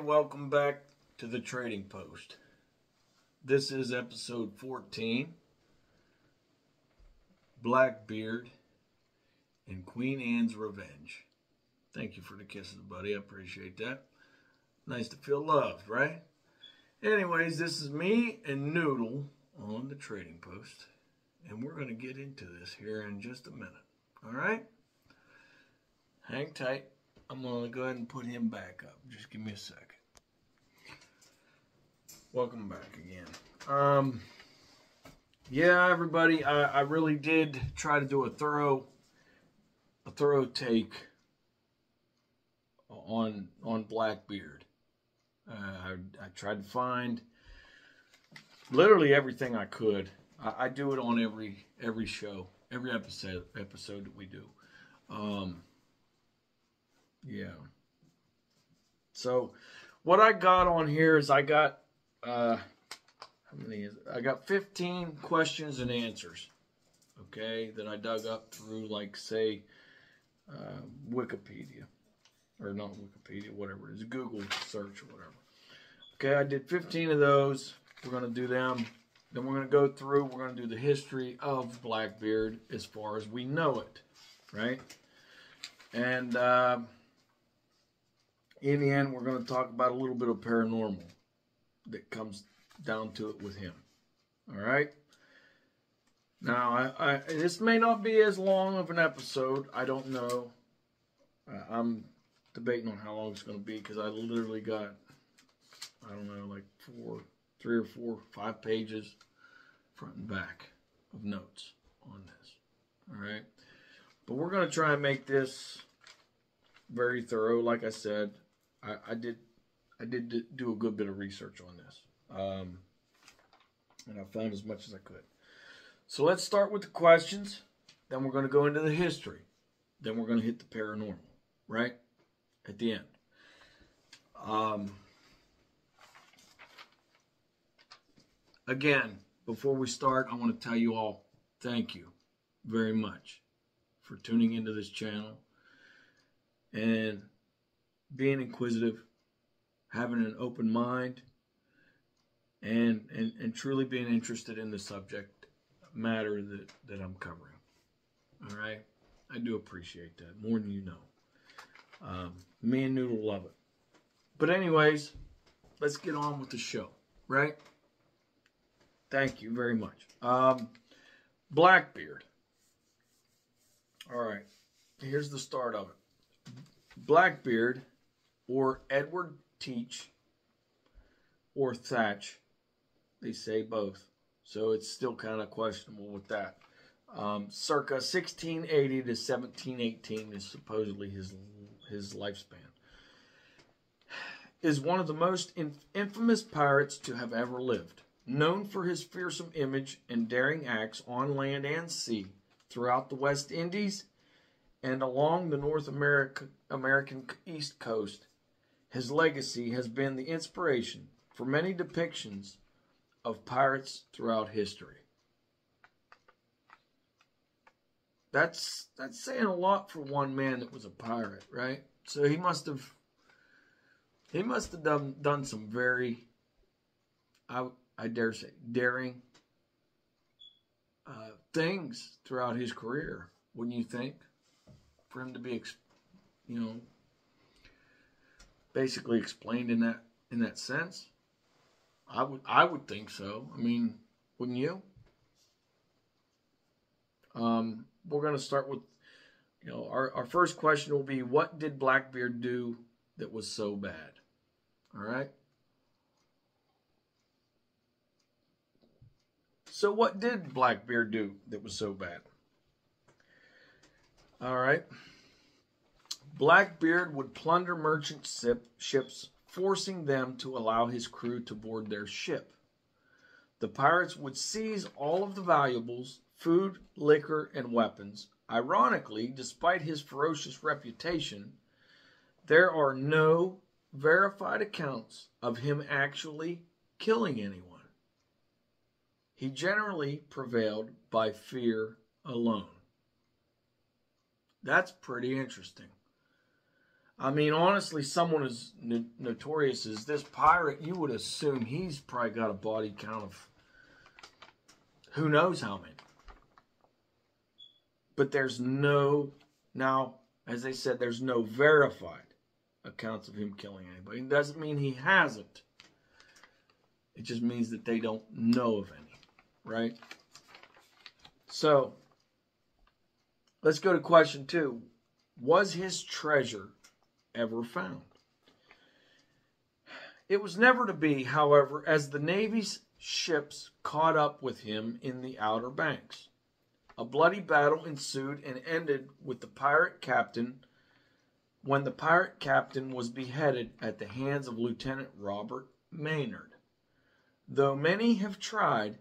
welcome back to the Trading Post. This is episode 14, Blackbeard and Queen Anne's Revenge. Thank you for the kisses, buddy. I appreciate that. Nice to feel loved, right? Anyways, this is me and Noodle on the Trading Post, and we're going to get into this here in just a minute. All right? Hang tight. I'm going to go ahead and put him back up. Just give me a second. Welcome back again. Yeah, everybody, I really did try to do a thorough take on Blackbeard. I tried to find literally everything I could. I do it on every show, every episode that we do. Yeah. So what I got on here is I got how many is it? I got 15 questions and answers. Okay, that I dug up through, like, say, Wikipedia, or not Wikipedia, whatever it is, Google search or whatever. Okay, I did 15 of those. We're going to do them. Then we're going to go through. We're going to do the history of Blackbeard as far as we know it, right? And in the end, we're going to talk about a little bit of paranormal that comes down to it with him. All right? Now, this may not be as long of an episode. I don't know. I'm debating on how long it's going to be because I literally got, I don't know, like 3 or 4, 5 pages front and back of notes on this. All right? But we're going to try and make this very thorough. Like I said, I did do a good bit of research on this. And I found as much as I could. So let's start with the questions. Then we're going to go into the history. Then we're going to hit the paranormal, right? At the end. Again, before we start, I want to tell you all thank you very much for tuning into this channel and being inquisitive, having an open mind, and truly being interested in the subject matter that I'm covering. All right? I do appreciate that, more than you know. Me and Noodle love it. But anyways, let's get on with the show, right? Thank you very much. Blackbeard. All right, here's the start of it. Blackbeard, or Edward Teach, or Thatch, they say both, so it's still kind of questionable with that. Circa 1680 to 1718 is supposedly his lifespan. Is one of the most infamous pirates to have ever lived, known for his fearsome image and daring acts on land and sea throughout the West Indies and along the North American East Coast. His legacy has been the inspiration for many depictions of pirates throughout history. That's saying a lot for one man that was a pirate, right? So he must have done some very, I dare say, daring things throughout his career, wouldn't you think? For him to be, basically explained in that sense, I would think so. I mean, wouldn't you? We're going to start with, our first question will be, what did Blackbeard do that was so bad? All right. So what did Blackbeard do that was so bad? All right. Blackbeard would plunder merchant ships, forcing them to allow his crew to board their ship. The pirates would seize all of the valuables, food, liquor, and weapons. Ironically, despite his ferocious reputation, there are no verified accounts of him actually killing anyone. He generally prevailed by fear alone. That's pretty interesting. I mean, honestly, someone as notorious as this pirate, you would assume he's probably got a body count of who knows how many. But there's no, now, as they said, there's no verified accounts of him killing anybody. It doesn't mean he hasn't. It just means that they don't know of any, right? So, let's go to question 2. Was his treasure ever found? It was never to be, however, as the Navy's ships caught up with him in the Outer Banks. A bloody battle ensued and ended with the pirate captain when the pirate captain was beheaded at the hands of Lieutenant Robert Maynard. Though many have tried,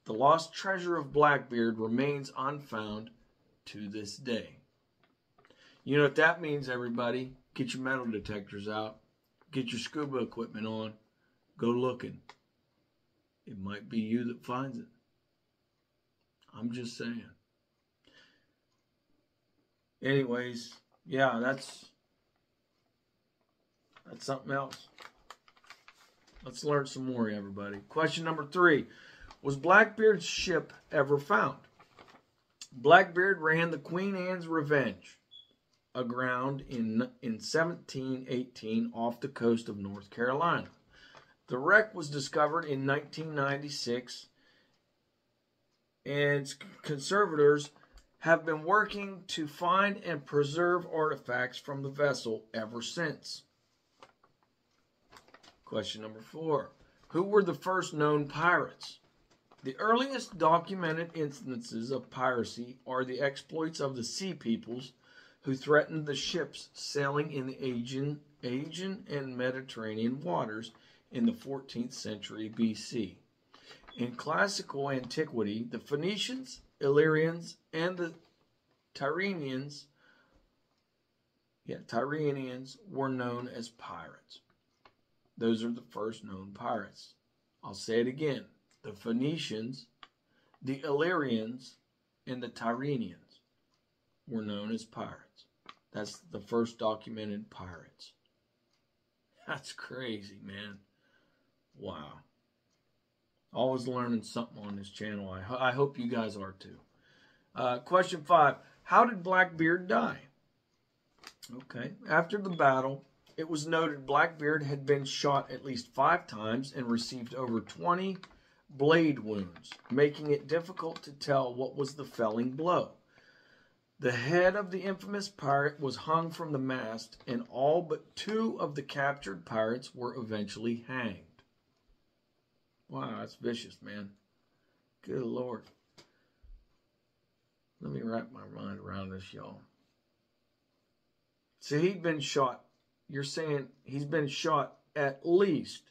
the lost treasure of Blackbeard remains unfound to this day. You know what that means, everybody? Get your metal detectors out. Get your scuba equipment on. Go looking. It might be you that finds it. I'm just saying. Anyways, yeah, that's something else. Let's learn some more, everybody. Question number 3. Was Blackbeard's ship ever found? Blackbeard ran the Queen Anne's Revenge aground in 1718 off the coast of North Carolina. The wreck was discovered in 1996, and conservators have been working to find and preserve artifacts from the vessel ever since. Question number 4. Who were the first known pirates? The earliest documented instances of piracy are the exploits of the sea peoples who threatened the ships sailing in the Aegean and Mediterranean waters in the 14th century BC. In classical antiquity, the Phoenicians, Illyrians, and the Tyrrhenians were known as pirates. Those are the first known pirates. I'll say it again. The Phoenicians, the Illyrians, and the Tyrrhenians were known as pirates. That's the first documented pirates. That's crazy, man. Wow. Always learning something on this channel. I hope you guys are too. Question 5. How did Blackbeard die? Okay. After the battle, it was noted Blackbeard had been shot at least 5 times and received over 20 blade wounds, making it difficult to tell what was the felling blow. The head of the infamous pirate was hung from the mast, and all but 2 of the captured pirates were eventually hanged. Wow, that's vicious, man. Good Lord. Let me wrap my mind around this, y'all. So he'd been shot. You're saying he's been shot at least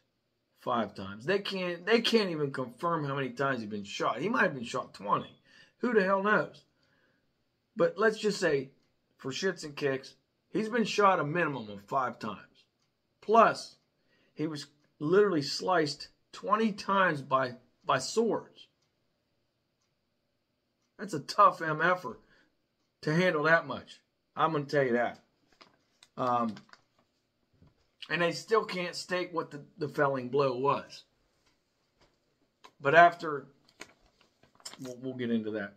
5 times. They can't even confirm how many times he's been shot. He might have been shot 20. Who the hell knows? But let's just say, for shits and kicks, he's been shot a minimum of 5 times. Plus, he was literally sliced 20 times by swords. That's a tough effort to handle that much. I'm going to tell you that. And they still can't state what the felling blow was. But after, we'll get into that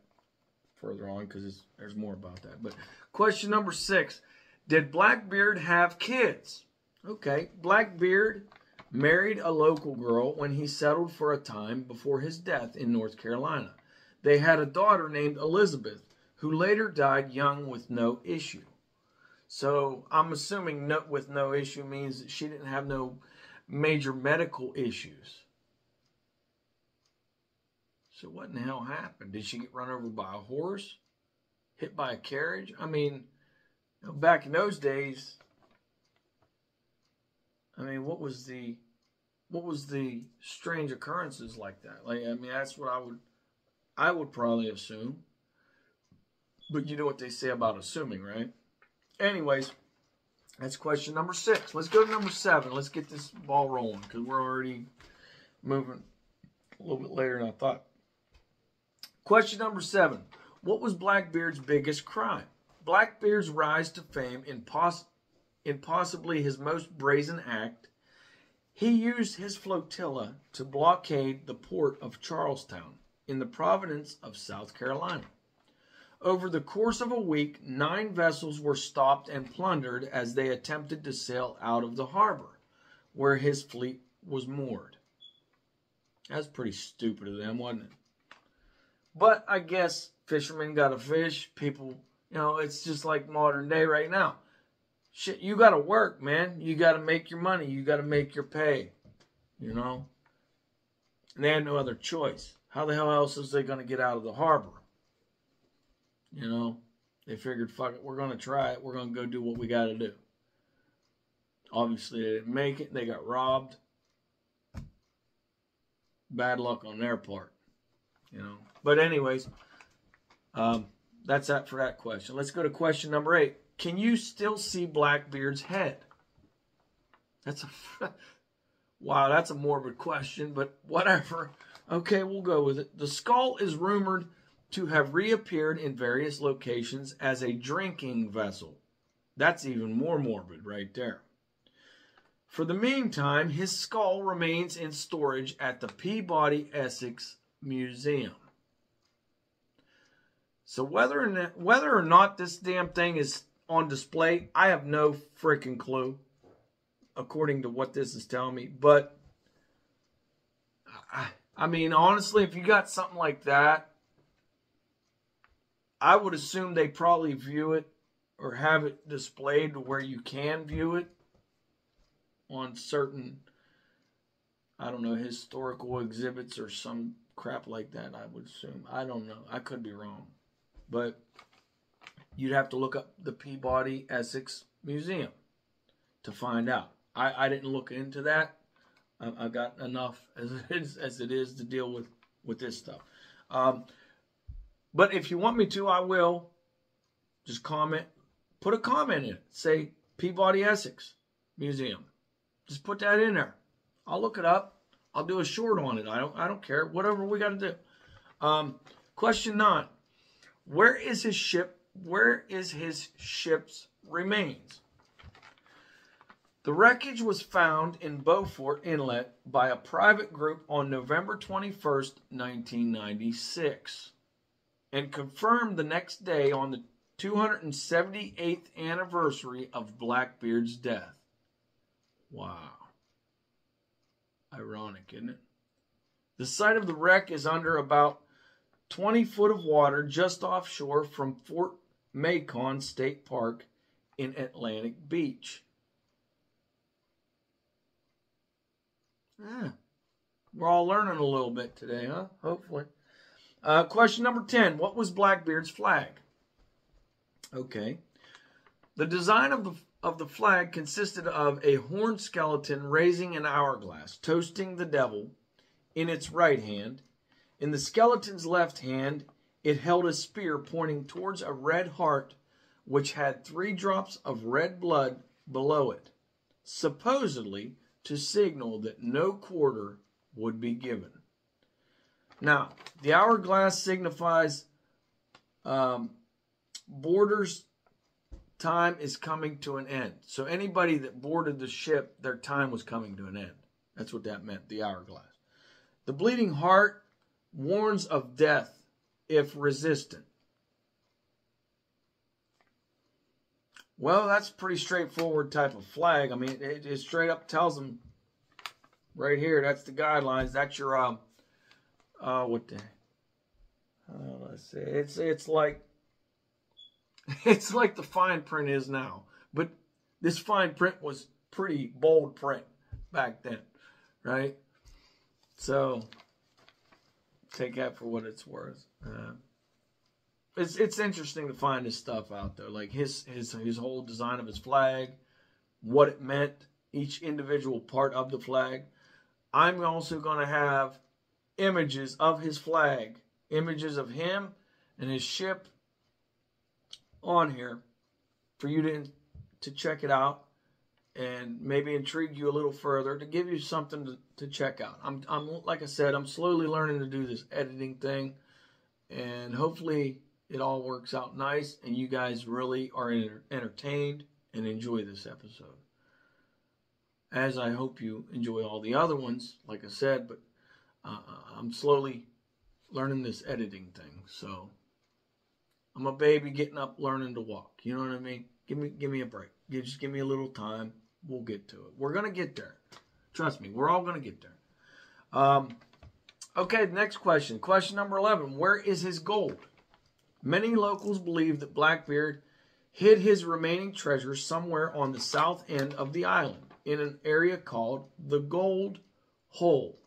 further on because there's more about that. But question number 6. Did Blackbeard have kids? Okay, Blackbeard married a local girl when he settled for a time before his death in North Carolina. They had a daughter named Elizabeth, who later died young with no issue. So I'm assuming with no issue means that she didn't have no major medical issues. So what in the hell happened? Did she get run over by a horse? Hit by a carriage? I mean, back in those days, I mean, what was the strange occurrences like that? Like, I mean, that's what I would probably assume. But you know what they say about assuming, right? Anyways, that's question number 6. Let's go to number 7. Let's get this ball rolling because we're already moving a little bit later than I thought. Question number 7. What was Blackbeard's biggest crime? Blackbeard's rise to fame in possibly his most brazen act, he used his flotilla to blockade the port of Charlestown in the province of South Carolina. Over the course of a week, 9 vessels were stopped and plundered as they attempted to sail out of the harbor, where his fleet was moored. That's pretty stupid of them, wasn't it? But I guess fishermen got to fish. People, it's just like modern day right now. Shit, you got to work, man. You got to make your money. You got to make your pay, And they had no other choice. How the hell else is they going to get out of the harbor? They figured, fuck it, we're going to try it. We're going to go do what we got to do. Obviously, they didn't make it. They got robbed. Bad luck on their part, But anyways, that's that for that question. Let's go to question number 8. Can you still see Blackbeard's head? Wow, that's a morbid question, but whatever. Okay, we'll go with it. The skull is rumored to have reappeared in various locations as a drinking vessel. That's even more morbid right there. For the meantime, his skull remains in storage at the Peabody, Essex Museum. So whether or not this damn thing is on display, I have no freaking clue, according to what this is telling me. But, I mean, honestly, if you got something like that, I would assume they probably view it or have it displayed to where you can view it on certain, I don't know, historical exhibits or some crap like that, I would assume. I don't know. I could be wrong. But you'd have to look up the Peabody Essex Museum to find out. I didn't look into that. I got enough as it is to deal with this stuff. But if you want me to, I will. Just comment. Put a comment in it. Say Peabody Essex Museum. Just put that in there. I'll look it up. I'll do a short on it. I don't care. Whatever we got to do. Question 9. Where is his ship's remains? The wreckage was found in Beaufort Inlet by a private group on November 21st, 1996, and confirmed the next day on the 278th anniversary of Blackbeard's death. Wow. Ironic, isn't it? The site of the wreck is under about 20 foot of water just offshore from Fort Macon State Park in Atlantic Beach. We're all learning a little bit today, huh? Hopefully. Question number 10. What was Blackbeard's flag? Okay. The design of the flag consisted of a horned skeleton raising an hourglass, toasting the devil in its right hand. In the skeleton's left hand, it held a spear pointing towards a red heart, which had 3 drops of red blood below it, supposedly to signal that no quarter would be given. Now, the hourglass signifies boarders' time is coming to an end. So anybody that boarded the ship, their time was coming to an end. That's what that meant, the hourglass. The bleeding heart warns of death if resistant. Well, that's a pretty straightforward type of flag. I mean, it straight up tells them right here, that's the guidelines. That's your, let's see. It's like the fine print is now. But this fine print was pretty bold print back then, right? So take that for what it's worth. It's interesting to find this stuff out though, like his whole design of his flag, what it meant, each individual part of the flag. I'm also going to have images of his flag, images of him and his ship on here for you to check it out and maybe intrigue you a little further, to give you something to check out. I'm like I said, I'm slowly learning to do this editing thing, and hopefully it all works out nice and you guys really are entertained and enjoy this episode. As I hope you enjoy all the other ones, like I said, but I'm slowly learning this editing thing. So I'm a baby getting up, learning to walk. You know what I mean? Give me a break. Just give me a little time. We'll get to it. We're going to get there. Trust me, we're all going to get there. Okay, next question. Question number 11. Where is his gold? Many locals believe that Blackbeard hid his remaining treasure somewhere on the south end of the island in an area called the Gold Hole.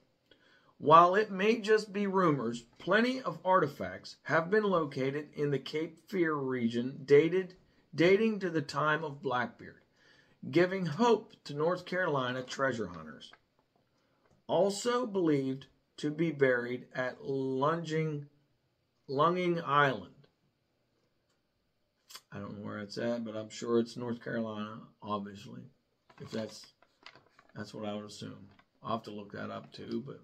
While it may just be rumors, plenty of artifacts have been located in the Cape Fear region dating to the time of Blackbeard, giving hope to North Carolina treasure hunters. Also believed to be buried at Lunging Island. I don't know where it's at, but I'm sure it's North Carolina, obviously. If that's what I would assume. I'll have to look that up too, but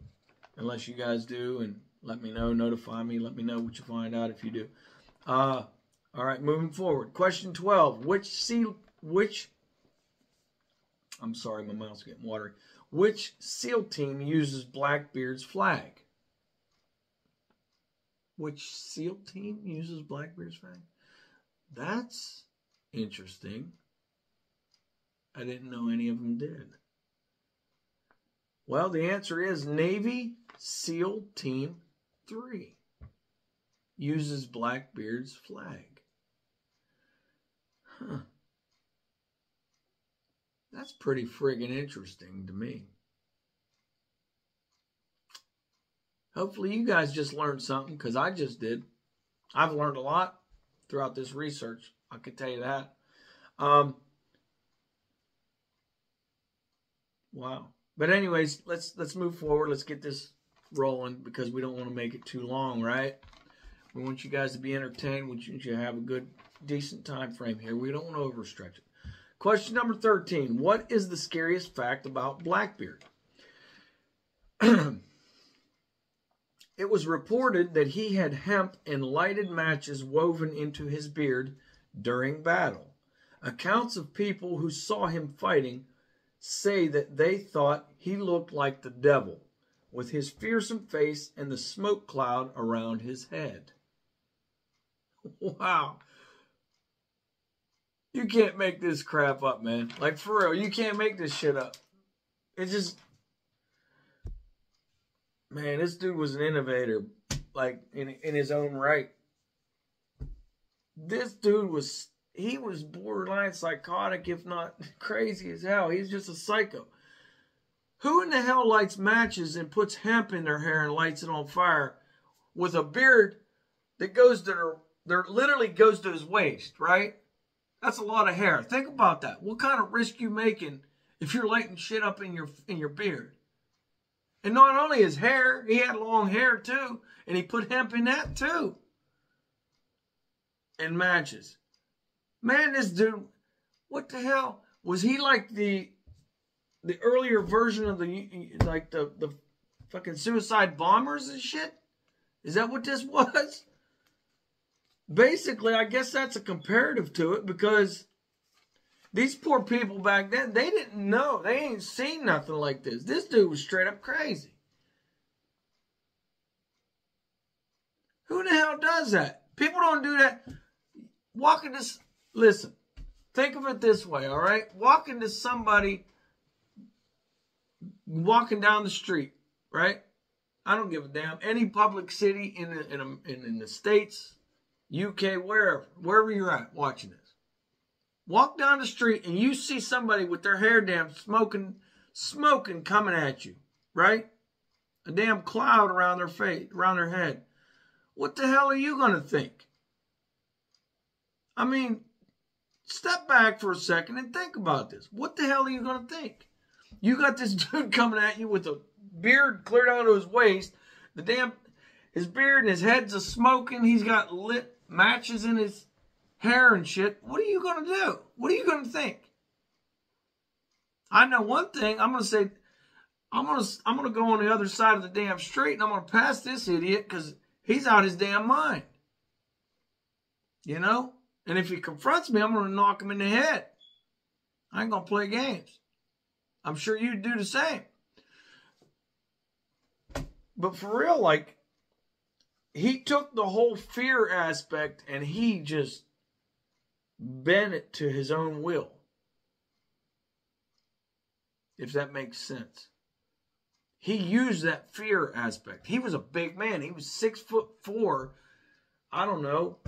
unless you guys do, and let me know, notify me, let me know what you find out if you do. All right, moving forward. Question 12. I'm sorry, my mouth's getting watery. Which SEAL team uses Blackbeard's flag? Which SEAL team uses Blackbeard's flag? That's interesting. I didn't know any of them did. Well, the answer is Navy SEAL Team 3 uses Blackbeard's flag. Huh. That's pretty friggin' interesting to me. Hopefully you guys just learned something, because I just did. I've learned a lot throughout this research. I can tell you that. Wow. But anyways, let's move forward. Let's get this rolling, because we don't want to make it too long, right? We want you guys to be entertained. We want you to have a good, decent time frame here. We don't want to overstretch it. Question number 13. What is the scariest fact about Blackbeard? It was reported that he had hemp and lighted matches woven into his beard during battle. Accounts of people who saw him fighting say that they thought he looked like the devil, with his fearsome face and the smoke cloud around his head. Wow. You can't make this crap up, man. Like, for real, you can't make this shit up. It's just... Man, this dude was an innovator, like, in his own right. This dude was... He was borderline psychotic, if not crazy as hell. He's just a psycho. Who in the hell lights matches and puts hemp in their hair and lights it on fire with a beard that goes to literally goes to his waist, right? That's a lot of hair. Think about that. What kind of risk you making if you're lighting shit up in your beard? And not only his hair, he had long hair too, and he put hemp in that too. And matches. Man, this dude, what the hell? Was he like the earlier version of the fucking suicide bombers and shit? Is that what this was? Basically, I guess that's a comparative to it, because these poor people back then, they didn't know. They ain't seen nothing like this. This dude was straight up crazy. Who the hell does that? People don't do that. Listen, think of it this way, all right? Walking to somebody, walking down the street, right? I don't give a damn. Any public city in the States, UK, wherever you're at watching this. Walk down the street and you see somebody with their hair damn smoking coming at you, right? A damn cloud around their face, around their head. What the hell are you going to think? I mean, step back for a second and think about this. What the hell are you going to think? You got this dude coming at you with a beard clear down to his waist. His beard and his head's a smoking. He's got lit matches in his hair and shit. What are you going to do? What are you going to think? I know one thing. I'm going to say, I'm going to go on the other side of the damn street and I'm going to pass this idiot because he's out his damn mind. You know? And if he confronts me, I'm going to knock him in the head. I ain't going to play games. I'm sure you'd do the same. But for real, like, he took the whole fear aspect and he just bent it to his own will. If that makes sense. He used that fear aspect. He was a big man. He was 6'4". I don't know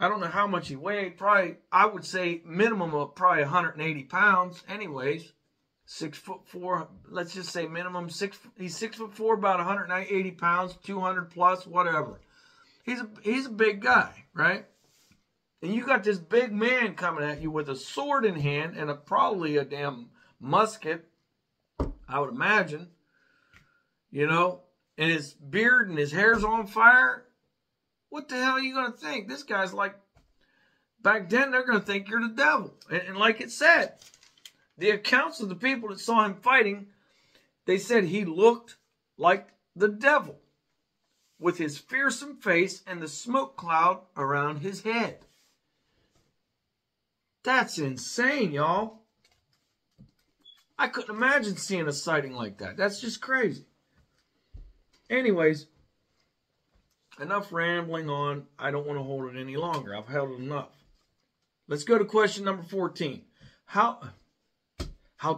how much he weighed. Probably, I would say minimum of probably 180 pounds. Anyways, 6'4". Let's just say minimum six. He's 6'4", about 180 pounds, 200 plus, whatever. He's a big guy, right? And you got this big man coming at you with a sword in hand and probably a damn musket, I would imagine. You know, and his beard and his hair's on fire. What the hell are you going to think? This guy's like, back then they're going to think you're the devil. And like it said, the accounts of the people that saw him fighting, they said he looked like the devil with his fearsome face and the smoke cloud around his head. That's insane, y'all. I couldn't imagine seeing a sighting like that. That's just crazy. Anyways, enough rambling on. I don't want to hold it any longer. I've held it enough. Let's go to question number 14. How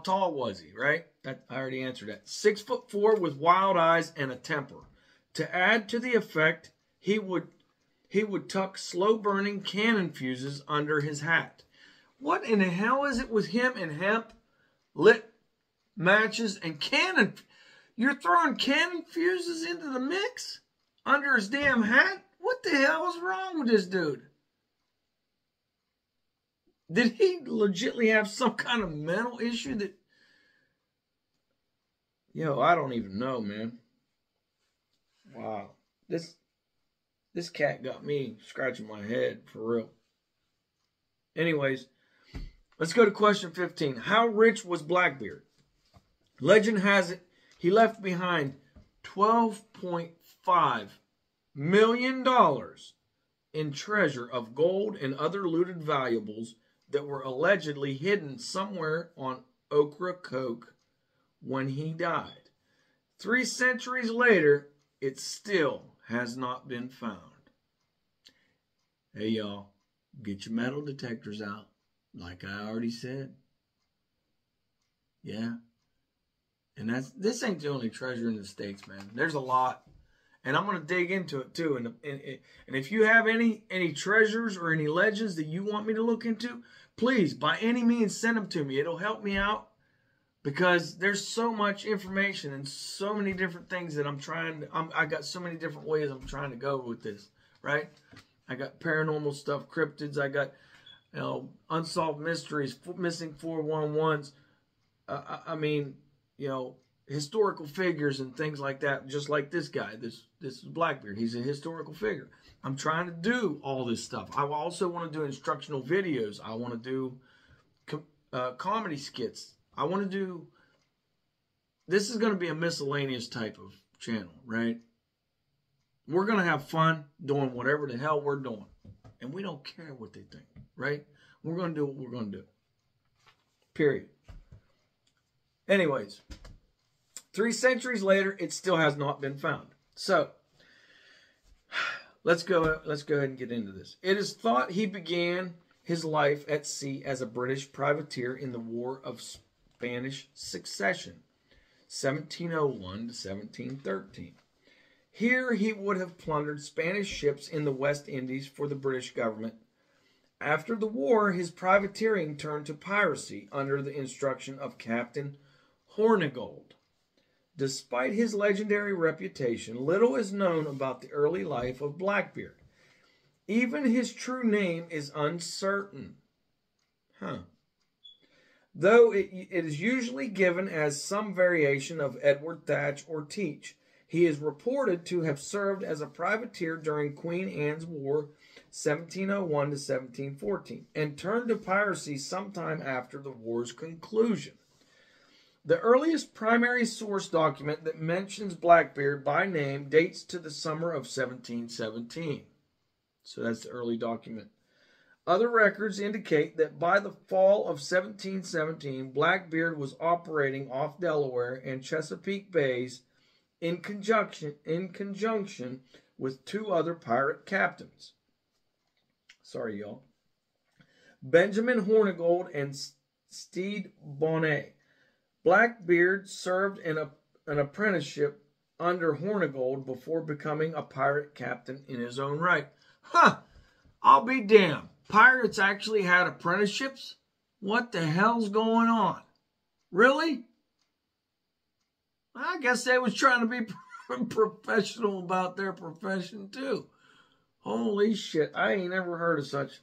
tall was he, right? I already answered that. 6'4" with wild eyes and a temper. To add to the effect, he would tuck slow-burning cannon fuses under his hat. What in the hell is it with him and hemp, lit matches, and cannon? You're throwing cannon fuses into the mix under his damn hat? What the hell is wrong with this dude? Did he legitimately have some kind of mental issue that... I don't even know, man. Wow. This cat got me scratching my head, for real. Anyways, let's go to question 15. How rich was Blackbeard? Legend has it he left behind $12.5 million in treasure of gold and other looted valuables that were allegedly hidden somewhere on Ocracoke when he died. 3 centuries later, it still has not been found. Hey, y'all, get your metal detectors out, like I already said. Yeah. And this ain't the only treasure in the States, man. There's a lot. And I'm going to dig into it, too. And if you have any treasures or any legends that you want me to look into, please, by any means, send them to me. It'll help me out. Because there's so much information and so many different things that I got so many different ways I'm trying to go with this, right? I got paranormal stuff, cryptids. I got, unsolved mysteries, missing 411s. I mean, historical figures and things like that. Just like this guy, this is Blackbeard. He's a historical figure. I'm trying to do all this stuff. I also want to do instructional videos. I want to do comedy skits. I want to do, this is going to be a miscellaneous type of channel, right? We're going to have fun doing whatever the hell we're doing. And we don't care what they think, right? We're going to do what we're going to do. Period. Anyways, 3 centuries later, it still has not been found. So, let's go ahead and get into this. It is thought he began his life at sea as a British privateer in the War of Spanish Succession, 1701 to 1713. Here he would have plundered Spanish ships in the West Indies for the British government. After the war, his privateering turned to piracy under the instruction of Captain Hornigold. Despite his legendary reputation, little is known about the early life of Blackbeard. Even his true name is uncertain. Though it is usually given as some variation of Edward Thatch or Teach, he is reported to have served as a privateer during Queen Anne's War, 1701 to 1714, and turned to piracy sometime after the war's conclusion. The earliest primary source document that mentions Blackbeard by name dates to the summer of 1717. So that's the early document. Other records indicate that by the fall of 1717, Blackbeard was operating off Delaware and Chesapeake Bays in conjunction with two other pirate captains. Sorry, y'all. Benjamin Hornigold and Stede Bonnet. Blackbeard served in an apprenticeship under Hornigold before becoming a pirate captain in his own right. Huh! I'll be damned. Pirates actually had apprenticeships? What the hell's going on? Really? I guess they was trying to be professional about their profession too. Holy shit. I ain't never heard of such.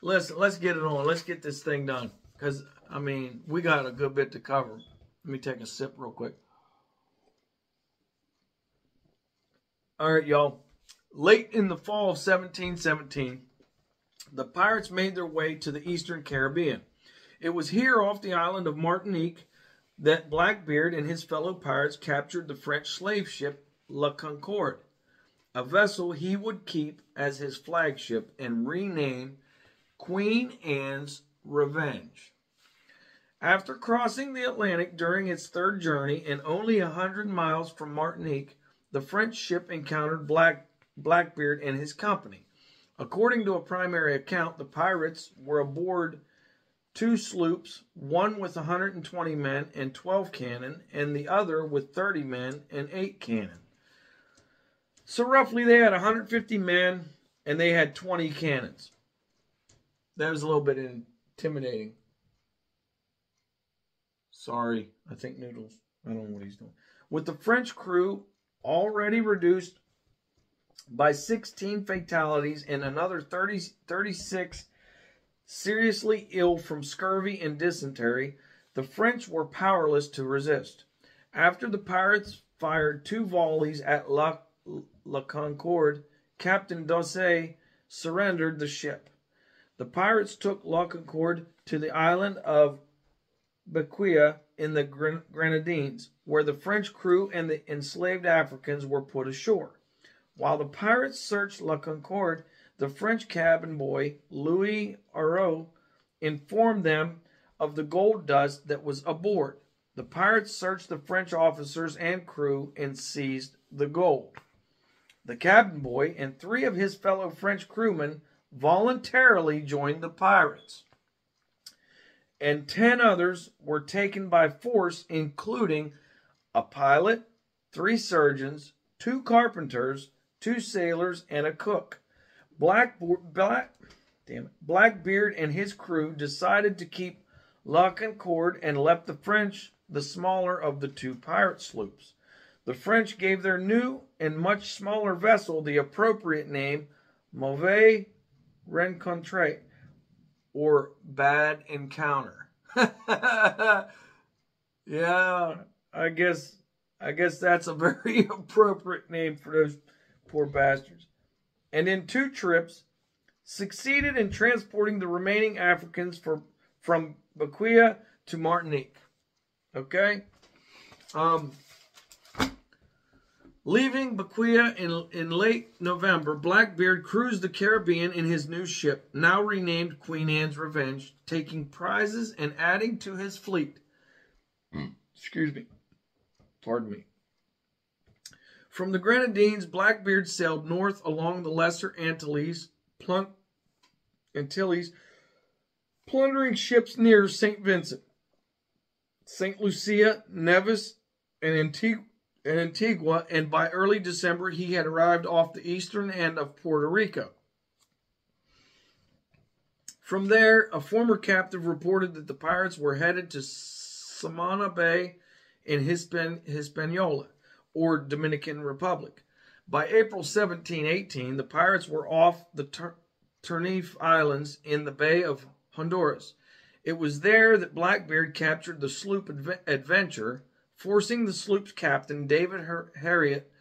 Listen, let's get it on. Let's get this thing done. Because, I mean, we got a good bit to cover. Let me take a sip real quick. All right, y'all. Late in the fall of 1717, the pirates made their way to the Eastern Caribbean. It was here off the island of Martinique that Blackbeard and his fellow pirates captured the French slave ship La Concorde, a vessel he would keep as his flagship and rename Queen Anne's Revenge. After crossing the Atlantic during its third journey and only 100 miles from Martinique, the French ship encountered Blackbeard and his company. According to a primary account, the pirates were aboard two sloops, one with 120 men and 12 cannon, and the other with 30 men and 8 cannon. So roughly they had 150 men and they had 20 cannons. That was a little bit intimidating. Sorry, I think Noodles. I don't know what he's doing. With the French crew already reduced by 16 fatalities and another 36 seriously ill from scurvy and dysentery, the French were powerless to resist. After the pirates fired 2 volleys at La Concorde, Captain Dosset surrendered the ship. The pirates took La Concorde to the island of Bequia in the Grenadines, where the French crew and the enslaved Africans were put ashore. While the pirates searched La Concorde, the French cabin boy, Louis Arnaud, informed them of the gold dust that was aboard. The pirates searched the French officers and crew and seized the gold. The cabin boy and 3 of his fellow French crewmen voluntarily joined the pirates, and 10 others were taken by force, including a pilot, 3 surgeons, 2 carpenters, 2 sailors, and a cook. Blackbeard and his crew decided to keep La Concorde and left the French the smaller of the 2 pirate sloops. The French gave their new and much smaller vessel the appropriate name Mauvais Rencontre, or Bad Encounter. Yeah, I guess that's a very appropriate name for those poor bastards. And in 2 trips, succeeded in transporting the remaining Africans from Bequia to Martinique. Okay? Leaving Bequia in late November, Blackbeard cruised the Caribbean in his new ship, now renamed Queen Anne's Revenge, taking prizes and adding to his fleet. Excuse me. Pardon me. From the Grenadines, Blackbeard sailed north along the Lesser Antilles, plundering ships near St. Vincent, St. Lucia, Nevis, and Antigua, and by early December he had arrived off the eastern end of Puerto Rico. From there, a former captive reported that the pirates were headed to Samana Bay in Hispaniola, or Dominican Republic. By April 1718, the pirates were off the Tenerife Islands in the Bay of Honduras. It was there that Blackbeard captured the sloop Adventure, forcing the sloop's captain, David Harriet,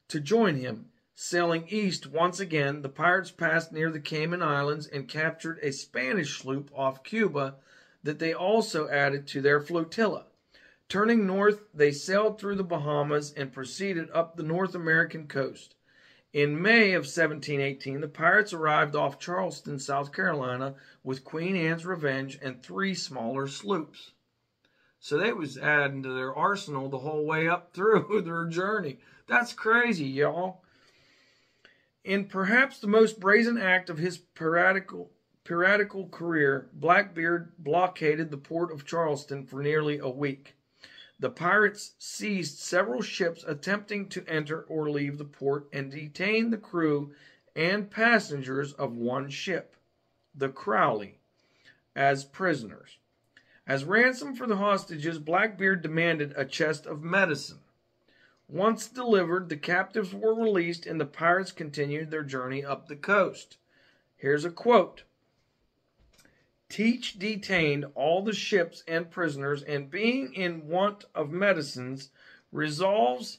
to join him. Sailing east once again, the pirates passed near the Cayman Islands and captured a Spanish sloop off Cuba that they also added to their flotilla. Turning north, they sailed through the Bahamas and proceeded up the North American coast. In May of 1718, the pirates arrived off Charleston, South Carolina, with Queen Anne's Revenge and 3 smaller sloops. So they was adding to their arsenal the whole way up through their journey. That's crazy, y'all. In perhaps the most brazen act of his piratical career, Blackbeard blockaded the port of Charleston for nearly a week. The pirates seized several ships attempting to enter or leave the port and detained the crew and passengers of one ship, the Crowley, as prisoners. As ransom for the hostages, Blackbeard demanded a chest of medicine. Once delivered, the captives were released and the pirates continued their journey up the coast. Here's a quote. Teach detained all the ships and prisoners, and being in want of medicines, resolves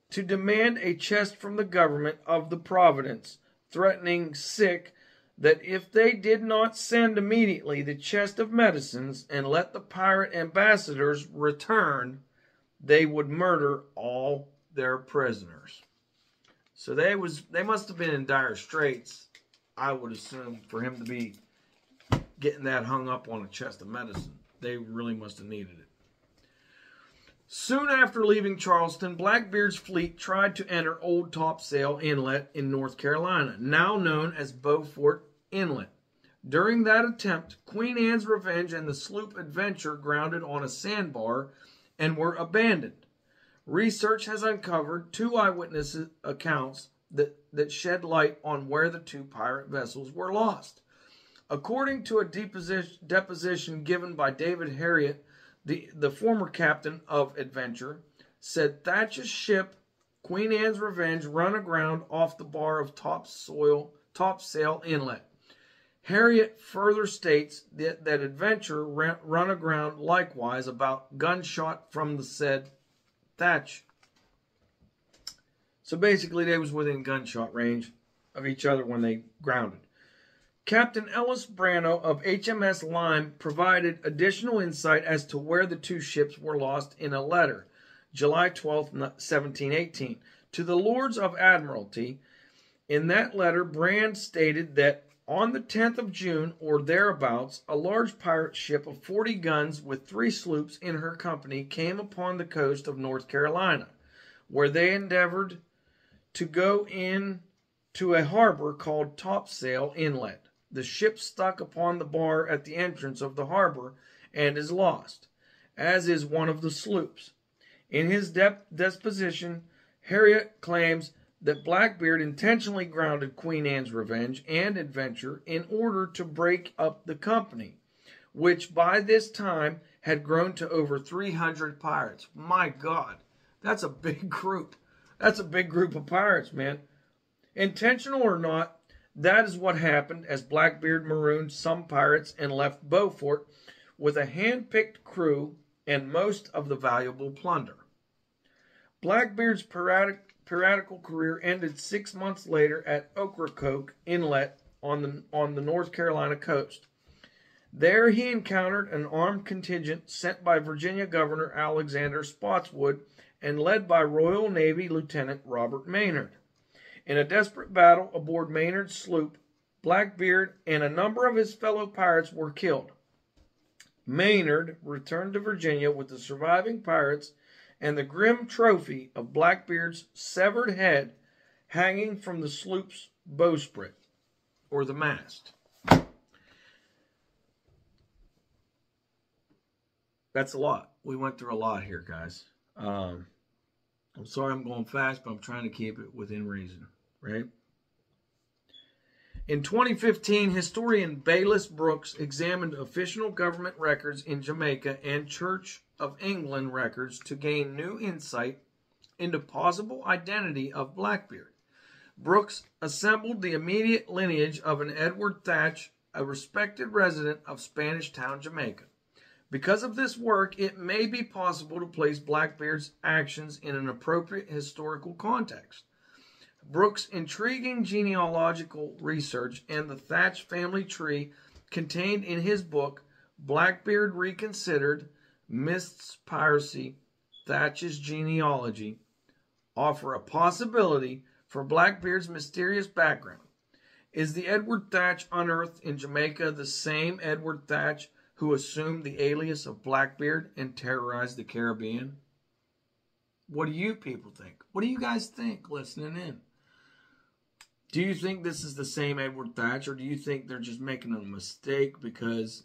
to demand a chest from the government of the province, threatening sick that if they did not send immediately the chest of medicines and let the pirate ambassadors return, they would murder all their prisoners. So they must have been in dire straits, I would assume, for him to be getting that hung up on a chest of medicine. They really must have needed it. Soon after leaving Charleston, Blackbeard's fleet tried to enter Old Topsail Inlet in North Carolina, now known as Beaufort Inlet. During that attempt, Queen Anne's Revenge and the sloop Adventure grounded on a sandbar and were abandoned. Research has uncovered 2 eyewitness accounts that shed light on where the 2 pirate vessels were lost. According to a deposition given by David Harriet, the former captain of Adventure, said Thatch's ship, Queen Anne's Revenge, run aground off the bar of Topsail Inlet. Harriet further states that Adventure run aground likewise about gunshot from the said Thatch. So basically they was within gunshot range of each other when they grounded. Captain Ellis Brano of HMS Lyme provided additional insight as to where the 2 ships were lost in a letter, July 12, 1718, to the Lords of Admiralty. In that letter, Brand stated that on the 10th of June, or thereabouts, a large pirate ship of 40 guns with 3 sloops in her company came upon the coast of North Carolina, where they endeavored to go in to a harbor called Topsail Inlet. The ship stuck upon the bar at the entrance of the harbor and is lost, as is one of the sloops. In his deposition, Harriet claims that Blackbeard intentionally grounded Queen Anne's Revenge and Adventure in order to break up the company, which by this time had grown to over 300 pirates. My God, that's a big group. That's a big group of pirates, man. Intentional or not, that is what happened as Blackbeard marooned some pirates and left Beaufort with a hand-picked crew and most of the valuable plunder. Blackbeard's piratical career ended 6 months later at Ocracoke Inlet on the North Carolina coast. There he encountered an armed contingent sent by Virginia Governor Alexander Spotswood and led by Royal Navy Lieutenant Robert Maynard. In a desperate battle aboard Maynard's sloop, Blackbeard and a number of his fellow pirates were killed. Maynard returned to Virginia with the surviving pirates and the grim trophy of Blackbeard's severed head hanging from the sloop's bowsprit, or the mast. That's a lot. We went through a lot here, guys. I'm sorry I'm going fast, but I'm trying to keep it within reason. Right? In 2015, historian Baylis Brooks examined official government records in Jamaica and Church of England records to gain new insight into possible identity of Blackbeard. Brooks assembled the immediate lineage of an Edward Thatch, a respected resident of Spanish Town, Jamaica. Because of this work, it may be possible to place Blackbeard's actions in an appropriate historical context. Brooks' intriguing genealogical research and the Thatch family tree contained in his book, Blackbeard Reconsidered, Myths, Piracy, Thatch's Genealogy, offer a possibility for Blackbeard's mysterious background. Is the Edward Thatch unearthed in Jamaica the same Edward Thatch who assumed the alias of Blackbeard and terrorized the Caribbean? What do you people think? What do you guys think listening in? Do you think this is the same Edward Thatch, or do you think they're just making a mistake because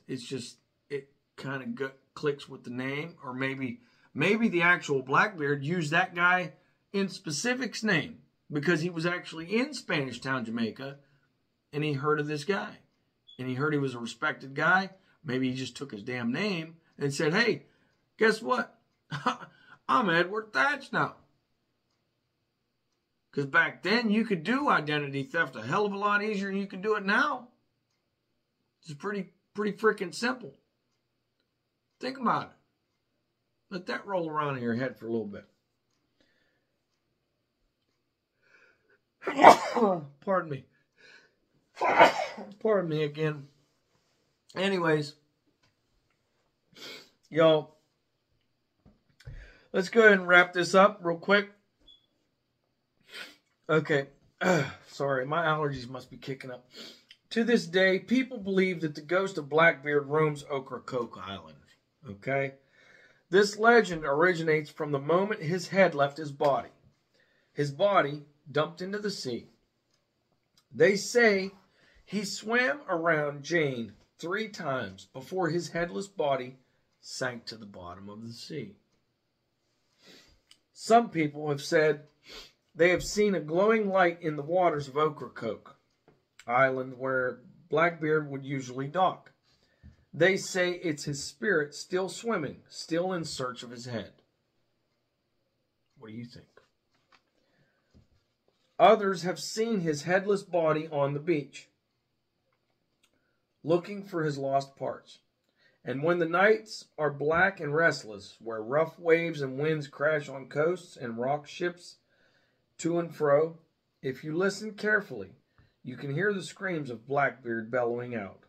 it kind of clicks with the name? Or maybe the actual Blackbeard used that guy in specific's name because he was actually in Spanish Town, Jamaica, and he heard of this guy. And he heard he was a respected guy. Maybe he just took his damn name and said, hey, guess what? I'm Edward Thatch now. Because back then, you could do identity theft a hell of a lot easier than you can do it now. It's pretty freaking simple. Think about it. Let that roll around in your head for a little bit. Pardon me. Pardon me again. Anyways, y'all, let's go ahead and wrap this up real quick. Okay. Sorry, my allergies must be kicking up. To this day, people believe that the ghost of Blackbeard roams Ocracoke Island. Okay? This legend originates from the moment his head left his body. His body dumped into the sea. They say he swam around Jane 3 times before his headless body sank to the bottom of the sea. Some people have said they have seen a glowing light in the waters of Ocracoke Island where Blackbeard would usually dock. They say it's his spirit still swimming, still in search of his head. What do you think? Others have seen his headless body on the beach, looking for his lost parts. And when the nights are black and restless, where rough waves and winds crash on coasts and rock ships to and fro, if you listen carefully, you can hear the screams of Blackbeard bellowing out,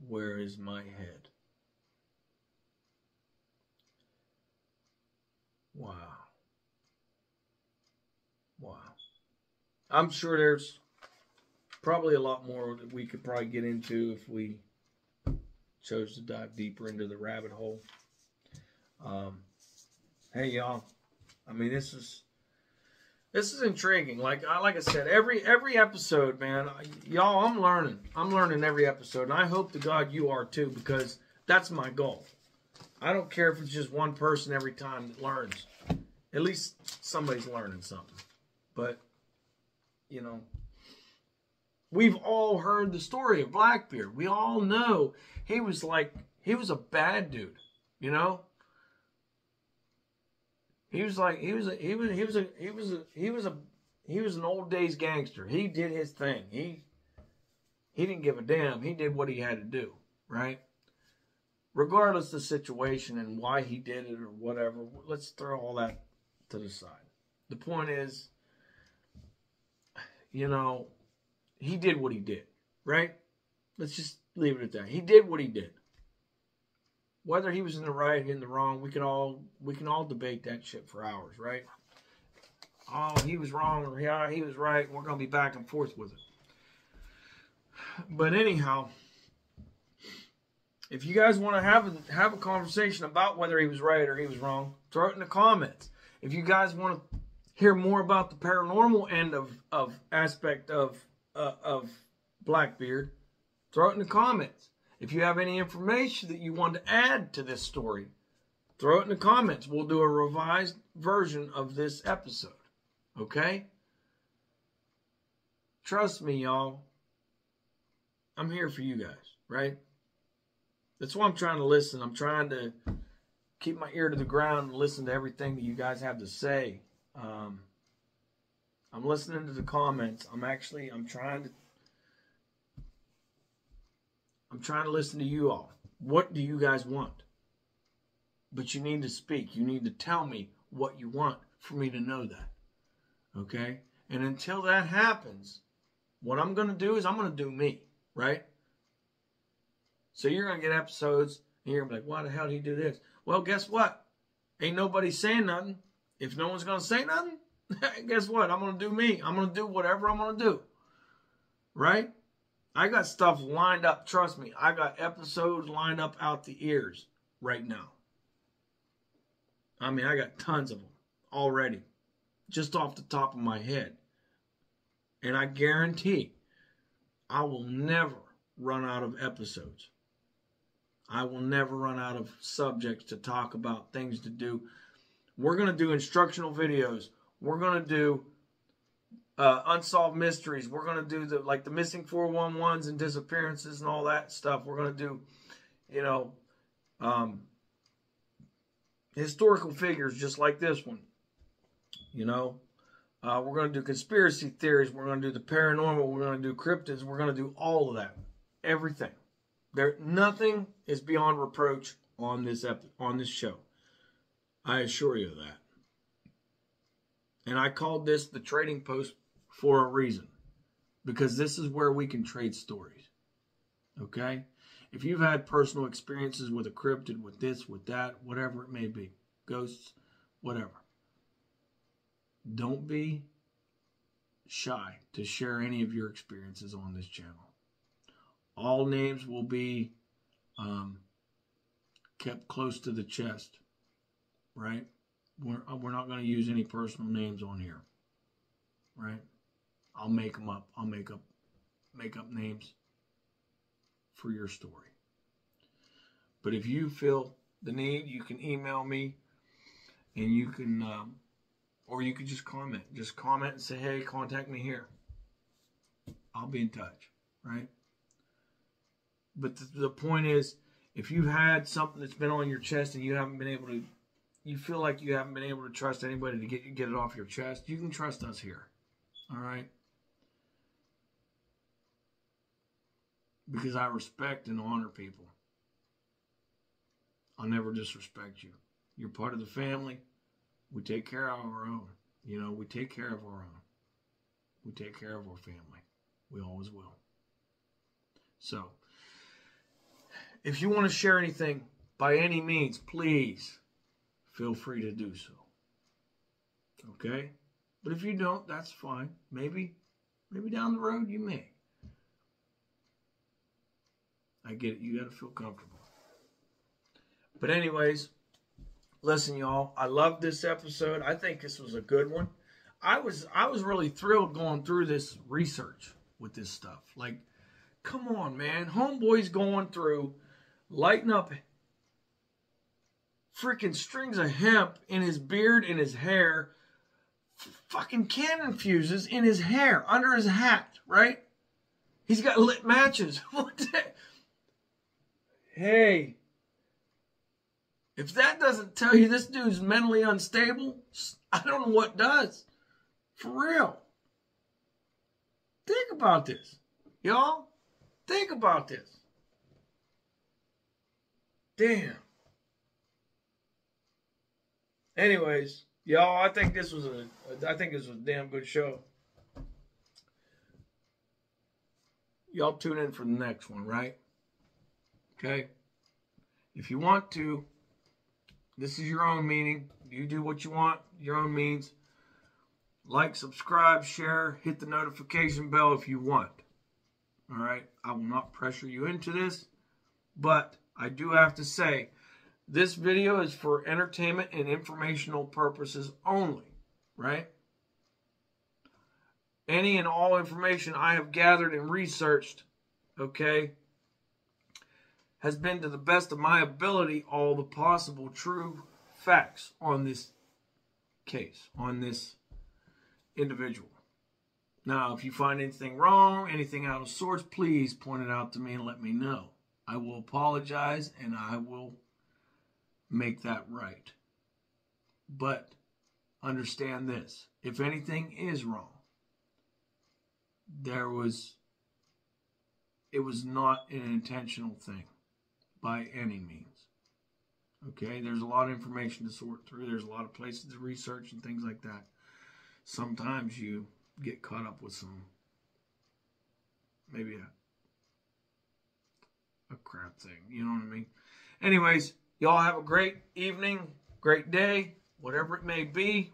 "Where is my head?" Wow. Wow. I'm sure there's probably a lot more that we could probably get into if we chose to dive deeper into the rabbit hole. Hey, y'all. I mean, this is intriguing. Like I said, every episode, man, y'all, I'm learning. I'm learning every episode, and I hope to God you are too, because that's my goal. I don't care if it's just one person every time that learns. At least somebody's learning something. But, you know, we've all heard the story of Blackbeard. We all know he was a bad dude, you know? He was an old days gangster. He did his thing. He didn't give a damn. He did what he had to do, right? Regardless of the situation and why he did it or whatever, let's throw all that to the side. The point is, you know, he did what he did, right? Let's just leave it at that. He did what he did. Whether he was in the right or in the wrong, we can all debate that shit for hours, right? Oh, he was wrong, or yeah, he was right. We're going to be back and forth with it. But anyhow, if you guys want to have a conversation about whether he was right or he was wrong, throw it in the comments. If you guys want to hear more about the paranormal end of aspect of Blackbeard, throw it in the comments. If you have any information that you want to add to this story, throw it in the comments. We'll do a revised version of this episode. Okay? Trust me, y'all. I'm here for you guys, right? That's why I'm trying to listen. I'm trying to keep my ear to the ground and listen to everything that you guys have to say. I'm listening to the comments. I'm trying to listen to you all. What do you guys want? But you need to speak. You need to tell me what you want for me to know that. Okay? And until that happens, what I'm going to do is I'm going to do me. Right? So you're going to get episodes and you're going to be like, why the hell did he do this? Well, guess what? Ain't nobody saying nothing. If no one's going to say nothing, Guess what? I'm going to do me. I'm going to do whatever I'm going to do. Right? I got stuff lined up. Trust me. I got episodes lined up out the ears right now. I mean, I got tons of them already. Just off the top of my head. And I guarantee I will never run out of episodes. I will never run out of subjects to talk about, things to do. We're going to do instructional videos. We're going to do unsolved mysteries. We're going to do the missing 411s and disappearances and all that stuff. We're going to do, historical figures just like this one. We're going to do conspiracy theories. We're going to do the paranormal. We're going to do cryptids. We're going to do all of that. Everything. Nothing is beyond reproach on this show. I assure you of that. And I called this the Trading Post for a reason. Because this is where we can trade stories. Okay? If you've had personal experiences with a cryptid, with this, with that, whatever it may be, ghosts, whatever, don't be shy to share any of your experiences on this channel. All names will be kept close to the chest, right? We're not going to use any personal names on here, right? I'll make them up. I'll make up names for your story. But if you feel the need, you can email me, and you can, or you can just comment. Just comment and say, hey, contact me here. I'll be in touch, right? But the point is, if you've had something that's been on your chest and you feel like you haven't been able to trust anybody to get it off your chest, you can trust us here. All right? Because I respect and honor people. I'll never disrespect you. You're part of the family. We take care of our own. We take care of our own. We take care of our family. We always will. So, if you want to share anything, by any means, please feel free to do so. Okay? But if you don't, that's fine. Maybe down the road you may. I get it. You got to feel comfortable. But anyways, listen, y'all. I love this episode. I think this was a good one. I was really thrilled going through this research with this stuff. Like, come on, man. Homeboy's going through, lighting up freaking strings of hemp in his beard, in his hair, fucking cannon fuses in his hair, under his hat, right? He's got lit matches. What the? Hey, if that doesn't tell you this dude's mentally unstable, I don't know what does. For real. Think about this. Y'all, think about this. Damn. Anyways, y'all, I think this was a damn good show. Y'all tune in for the next one, right? Okay? If you want to, this is your own meaning. You do what you want, your own means. Like, subscribe, share, hit the notification bell if you want. All right? I will not pressure you into this, but I do have to say, this video is for entertainment and informational purposes only, right? Any and all information I have gathered and researched, okay, has been to the best of my ability all the possible true facts on this case, on this individual. Now, if you find anything wrong, anything out of sorts, please point it out to me and let me know. I will apologize and I will make that right. But understand this. If anything is wrong, it was not an intentional thing by any means. Okay? There's a lot of information to sort through. There's a lot of places to research and things like that. Sometimes you get caught up with some, maybe a crap thing. You know what I mean? Anyways, y'all have a great evening, great day, whatever it may be.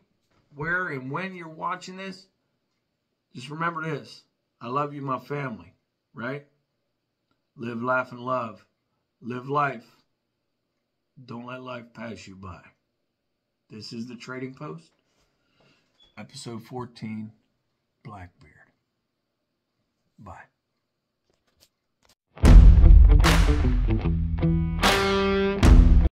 where and when you're watching this, just remember this. I love you, my family, right? Live, laugh, and love. Live life. Don't let life pass you by. This is the Trading Post, episode 14, Blackbeard. Bye.